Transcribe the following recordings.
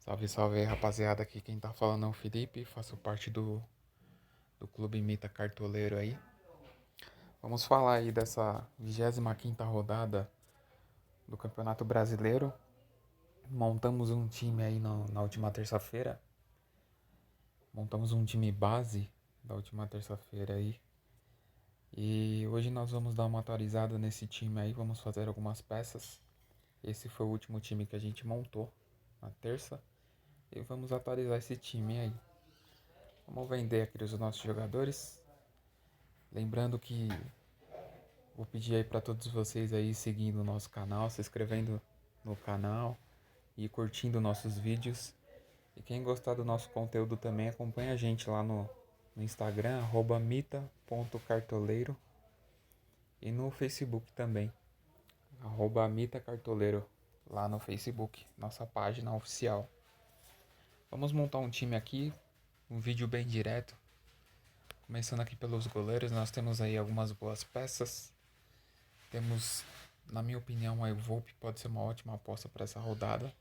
Salve, salve aí, rapaziada. Aqui quem tá falando é o Felipe, faço parte do Clube Mita Cartoleiro aí. Vamos falar aí dessa 25ª rodada do Campeonato Brasileiro. Montamos um time aí na última terça-feira. Montamos um time base da última terça-feira aí. E hoje nós vamos dar uma atualizada nesse time aí, vamos fazer algumas peças. Esse foi o último time que a gente montou na terça. E vamos atualizar esse time aí. Vamos vender aqui os nossos jogadores. Lembrando que vou pedir aí para todos vocês aí seguindo o nosso canal, se inscrevendo no canal e curtindo nossos vídeos. E quem gostar do nosso conteúdo também acompanha a gente lá no Instagram, @mita.cartoleiro, e no Facebook também, @mitacartoleiro, lá no Facebook, nossa página oficial. Vamos montar um time aqui, um vídeo bem direto. Começando aqui pelos goleiros, nós temos aí algumas boas peças. Temos, na minha opinião, o Volpe pode ser uma ótima aposta para essa rodada,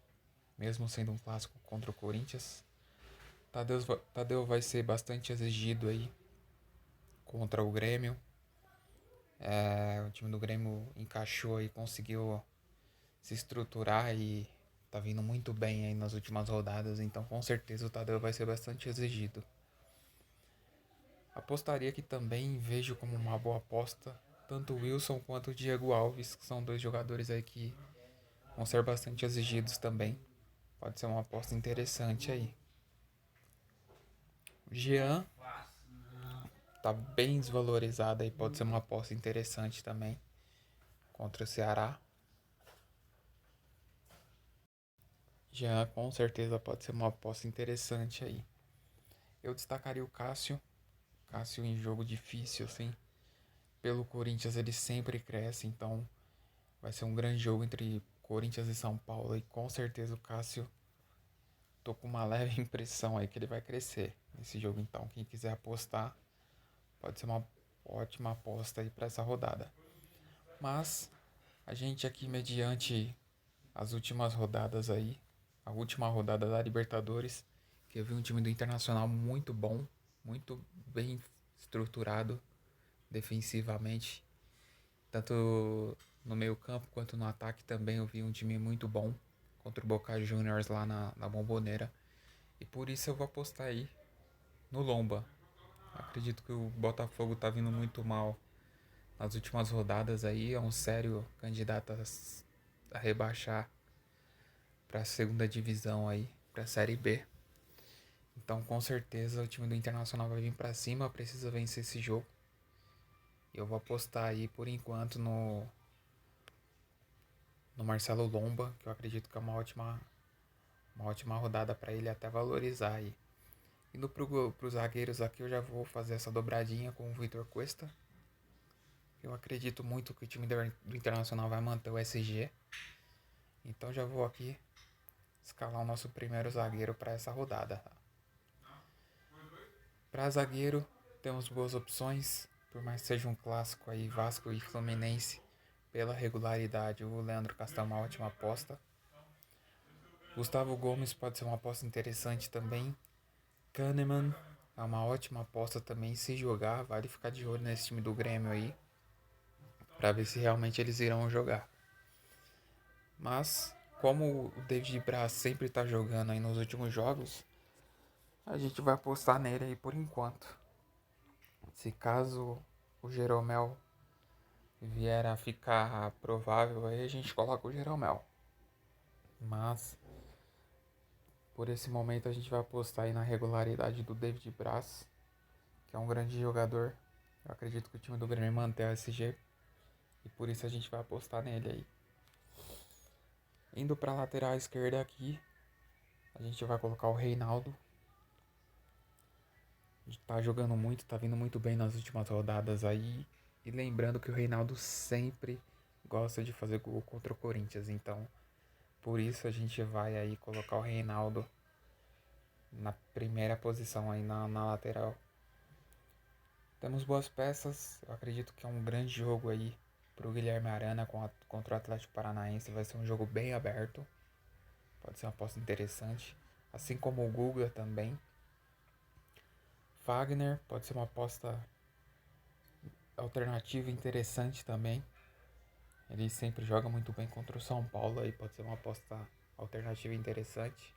mesmo sendo um clássico contra o Corinthians. Tadeu vai ser bastante exigido aí contra o Grêmio. O time do Grêmio encaixou e conseguiu se estruturar e tá vindo muito bem aí nas últimas rodadas, então com certeza o Tadeu vai ser bastante exigido. Apostaria que também vejo como uma boa aposta tanto o Wilson quanto o Diego Alves, que são dois jogadores aí que vão ser bastante exigidos também. Pode ser uma aposta interessante aí. O Jean tá bem desvalorizado aí, pode ser uma aposta interessante também contra o Ceará. Jean com certeza pode ser uma aposta interessante aí. Eu destacaria o Cássio. Cássio em jogo difícil, assim. Pelo Corinthians ele sempre cresce, então vai ser um grande jogo entre Corinthians e São Paulo. E com certeza o Cássio, tô com uma leve impressão aí que ele vai crescer nesse jogo. Então quem quiser apostar, pode ser uma ótima aposta aí para essa rodada. Mas a gente aqui, mediante as últimas rodadas aí, a última rodada da Libertadores, que eu vi um time do Internacional muito bom, muito bem estruturado defensivamente, tanto no meio campo quanto no ataque também eu vi um time muito bom contra o Boca Juniors lá na Bombonera. E por isso eu vou apostar aí no Lomba. Acredito que o Botafogo tá vindo muito mal nas últimas rodadas aí, é um sério candidato a rebaixar para a segunda divisão aí, para a Série B. Então, com certeza o time do Internacional vai vir para cima, precisa vencer esse jogo. Eu vou apostar aí por enquanto no Marcelo Lomba, que eu acredito que é uma ótima rodada para ele até valorizar aí. Indo para os zagueiros aqui, eu já vou fazer essa dobradinha com o Vitor Cuesta. Eu acredito muito que o time do Internacional vai manter o SG. Então já vou aqui escalar o nosso primeiro zagueiro para essa rodada. Para zagueiro, temos boas opções, por mais que seja um clássico aí, Vasco e Fluminense, pela regularidade, o Leandro Castel é uma ótima aposta. Gustavo Gomes pode ser uma aposta interessante também. Kahneman é uma ótima aposta também, se jogar, vale ficar de olho nesse time do Grêmio aí, para ver se realmente eles irão jogar. Mas, como o David Braz sempre está jogando aí nos últimos jogos, a gente vai apostar nele aí por enquanto. Se caso o Jeromel vier a ficar provável, aí a gente coloca o Jeromel. Mas, por esse momento, a gente vai apostar aí na regularidade do David Braz, que é um grande jogador. Eu acredito que o time do Grêmio mantém o SG e por isso a gente vai apostar nele aí. Indo para a lateral esquerda aqui, a gente vai colocar o Reinaldo. Tá jogando muito, tá vindo muito bem nas últimas rodadas aí. E lembrando que o Reinaldo sempre gosta de fazer gol contra o Corinthians. Então, por isso a gente vai aí colocar o Reinaldo na primeira posição aí na lateral. Temos boas peças. Eu acredito que é um grande jogo aí pro Guilherme Arana contra o Atlético Paranaense. Vai ser um jogo bem aberto. Pode ser uma aposta interessante. assim como o Guga também. Fagner pode ser uma aposta alternativa interessante também. Ele sempre joga muito bem contra o São Paulo, aí pode ser uma aposta alternativa interessante.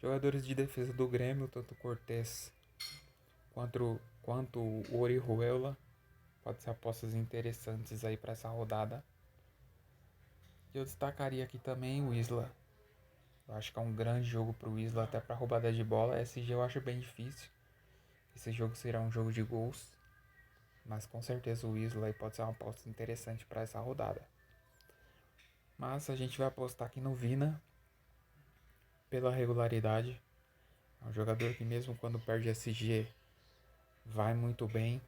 Jogadores de defesa do Grêmio, tanto o Cortez quanto o Orihuela, pode ser apostas interessantes aí para essa rodada. Eu destacaria aqui também o Isla. Eu acho que é um grande jogo para o Isla, até para roubada de bola. SG eu acho bem difícil. Esse jogo será um jogo de gols, mas com certeza o Isla aí pode ser uma aposta interessante para essa rodada. Mas a gente vai apostar aqui no Vina pela regularidade. É um jogador que mesmo quando perde SG vai muito bem.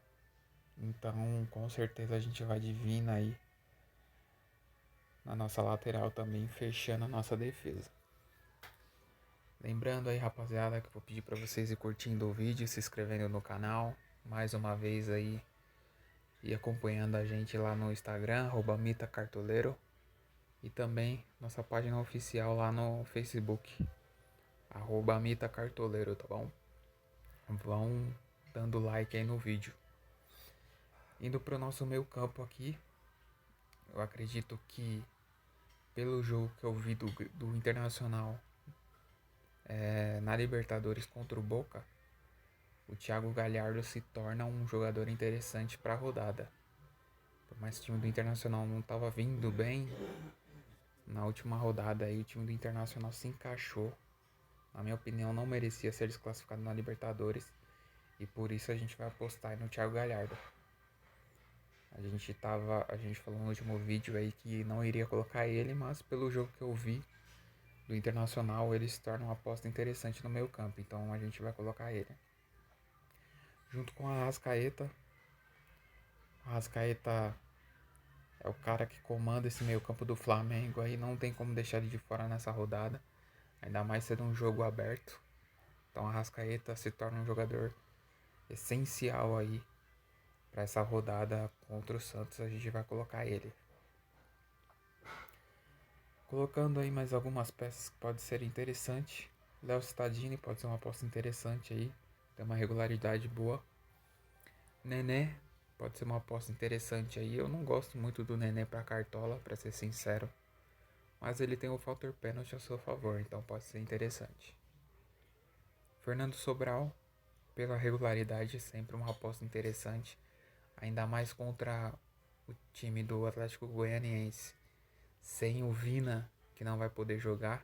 Então com certeza a gente vai de Vina aí na nossa lateral também, fechando a nossa defesa. Lembrando aí, rapaziada, que eu vou pedir para vocês ir curtindo o vídeo, se inscrevendo no canal, mais uma vez aí, e acompanhando a gente lá no Instagram, @mitacartoleiro, e também nossa página oficial lá no Facebook, @mitacartoleiro, tá bom? Vão dando like aí no vídeo. Indo pro nosso meio campo aqui, eu acredito que pelo jogo que eu vi do Internacional na Libertadores contra o Boca, o Thiago Galhardo se torna um jogador interessante para a rodada. Por mais que o time do Internacional não estava vindo bem, na última rodada aí o time do Internacional se encaixou. Na minha opinião, não merecia ser desclassificado na Libertadores, e por isso a gente vai apostar no Thiago Galhardo. A gente falou no último vídeo aí que não iria colocar ele, mas pelo jogo que eu vi do Internacional, ele se torna uma aposta interessante no meio campo, então a gente vai colocar ele. Junto com a Arrascaeta. A Arrascaeta é o cara que comanda esse meio campo do Flamengo aí, não tem como deixar ele de fora nessa rodada, ainda mais sendo um jogo aberto. Então a Arrascaeta se torna um jogador essencial aí para essa rodada contra o Santos, a gente vai colocar ele. Colocando aí mais algumas peças que pode ser interessante. Léo Cittadini pode ser uma aposta interessante aí, tem uma regularidade boa. Nené pode ser uma aposta interessante aí. Eu não gosto muito do Nené para cartola, para ser sincero, mas ele tem o fator pênalti a seu favor, então pode ser interessante. Fernando Sobral, pela regularidade, sempre uma aposta interessante, ainda mais contra o time do Atlético Goianiense. Sem o Vina, que não vai poder jogar,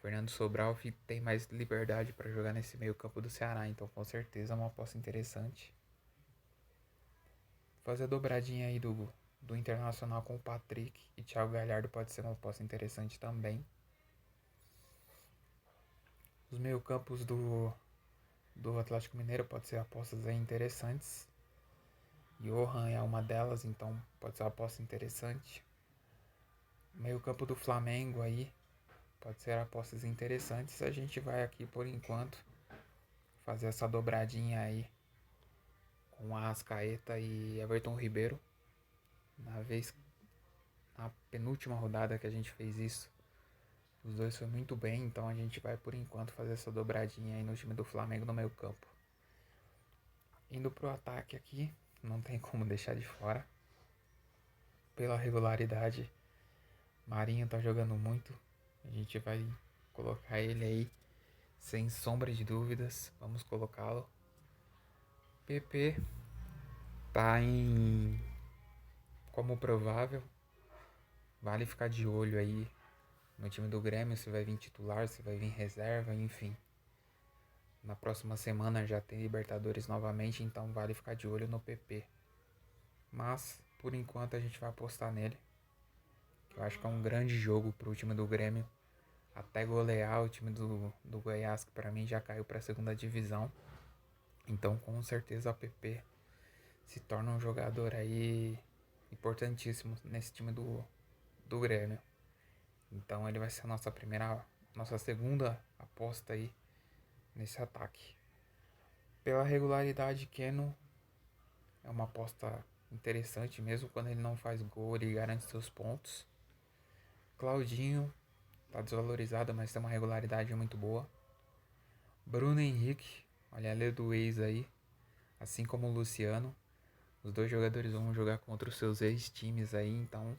Fernando Sobral tem mais liberdade para jogar nesse meio campo do Ceará, então com certeza é uma aposta interessante. Fazer a dobradinha aí do Internacional com o Patrick e Thiago Galhardo pode ser uma aposta interessante também. Os meio campos do Atlético Mineiro pode ser apostas aí interessantes. Johan é uma delas, então pode ser uma aposta interessante. Meio campo do Flamengo aí pode ser apostas interessantes. A gente vai aqui por enquanto fazer essa dobradinha aí com Arrascaeta e Everton Ribeiro. Na penúltima rodada que a gente fez isso, os dois foi muito bem, então a gente vai por enquanto fazer essa dobradinha aí no time do Flamengo no meio campo. Indo pro ataque aqui, não tem como deixar de fora. Pela regularidade, Marinho tá jogando muito. A gente vai colocar ele aí sem sombra de dúvidas. Vamos colocá-lo. PP tá como provável. Vale ficar de olho aí no time do Grêmio, se vai vir titular, se vai vir reserva, enfim. Na próxima semana já tem Libertadores novamente, então vale ficar de olho no PP. Mas, por enquanto, a gente vai apostar nele. Eu acho que é um grande jogo pro time do Grêmio. Até golear o time do Goiás, que pra mim já caiu pra segunda divisão. Então, com certeza, o PP se torna um jogador aí importantíssimo nesse time do Grêmio. Então, ele vai ser a nossa segunda aposta aí nesse ataque. Pela regularidade, Keno é uma aposta interessante, mesmo quando ele não faz gol, ele garante seus pontos. Claudinho tá desvalorizado, mas tem uma regularidade muito boa. Bruno Henrique, olha a lei do ex aí, assim como o Luciano. Os dois jogadores vão jogar contra os seus ex-times aí, então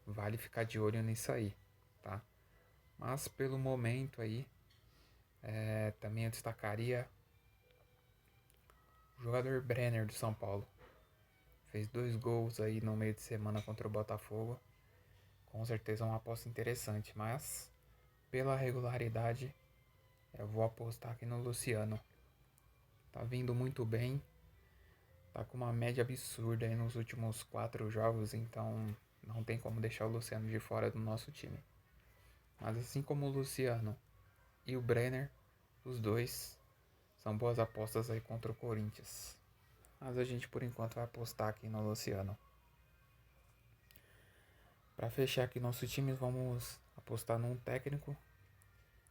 vale ficar de olho nisso aí, tá? Mas pelo momento aí, também eu destacaria o jogador Brenner do São Paulo. Fez 2 gols aí no meio de semana contra o Botafogo. Com certeza é uma aposta interessante, mas pela regularidade eu vou apostar aqui no Luciano. Tá vindo muito bem, tá com uma média absurda aí nos últimos 4 jogos, então não tem como deixar o Luciano de fora do nosso time. Mas assim como o Luciano e o Brenner, os dois são boas apostas aí contra o Corinthians. Mas a gente por enquanto vai apostar aqui no Luciano. Para fechar aqui nosso time, vamos apostar num técnico.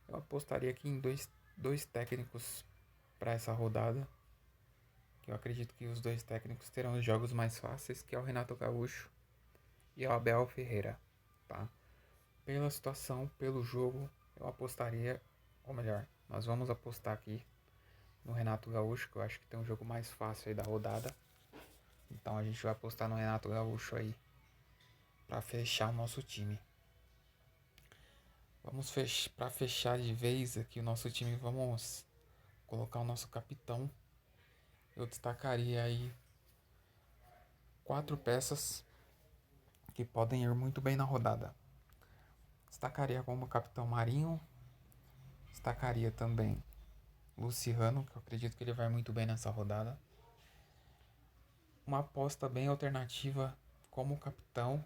Eu apostaria aqui em dois técnicos para essa rodada. Que eu acredito que os dois técnicos terão os jogos mais fáceis, que é o Renato Gaúcho e o Abel Ferreira, tá? Pela situação, pelo jogo, eu apostaria, ou melhor, nós vamos apostar aqui no Renato Gaúcho, que eu acho que tem um jogo mais fácil aí da rodada. Então a gente vai apostar no Renato Gaúcho aí para fechar o nosso time. Vamos para fechar de vez aqui o nosso time, vamos colocar o nosso capitão. Eu destacaria aí 4 peças que podem ir muito bem na rodada. Destacaria como capitão Marinho, destacaria também Luciano, que eu acredito que ele vai muito bem nessa rodada. Uma aposta bem alternativa como capitão,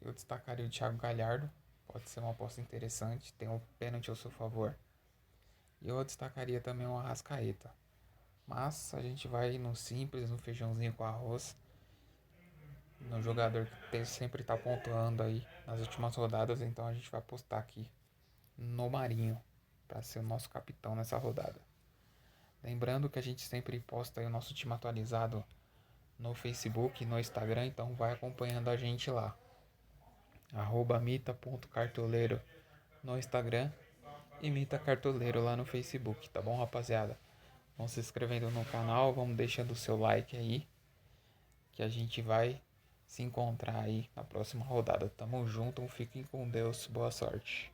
eu destacaria o Thiago Galhardo, pode ser uma aposta interessante, tem um pênalti ao seu favor. E eu destacaria também o Arrascaeta. Mas a gente vai no simples, no feijãozinho com arroz, no jogador que sempre está pontuando aí nas últimas rodadas, então a gente vai apostar aqui no Marinho para ser o nosso capitão nessa rodada. Lembrando que a gente sempre posta aí o nosso time atualizado no Facebook e no Instagram, então vai acompanhando a gente lá. @mita.cartoleiro no Instagram e Mita Cartoleiro lá no Facebook, tá bom, rapaziada? Vão se inscrevendo no canal, vamos deixando o seu like aí, que a gente vai se encontrar aí na próxima rodada. Tamo junto, fiquem com Deus, boa sorte.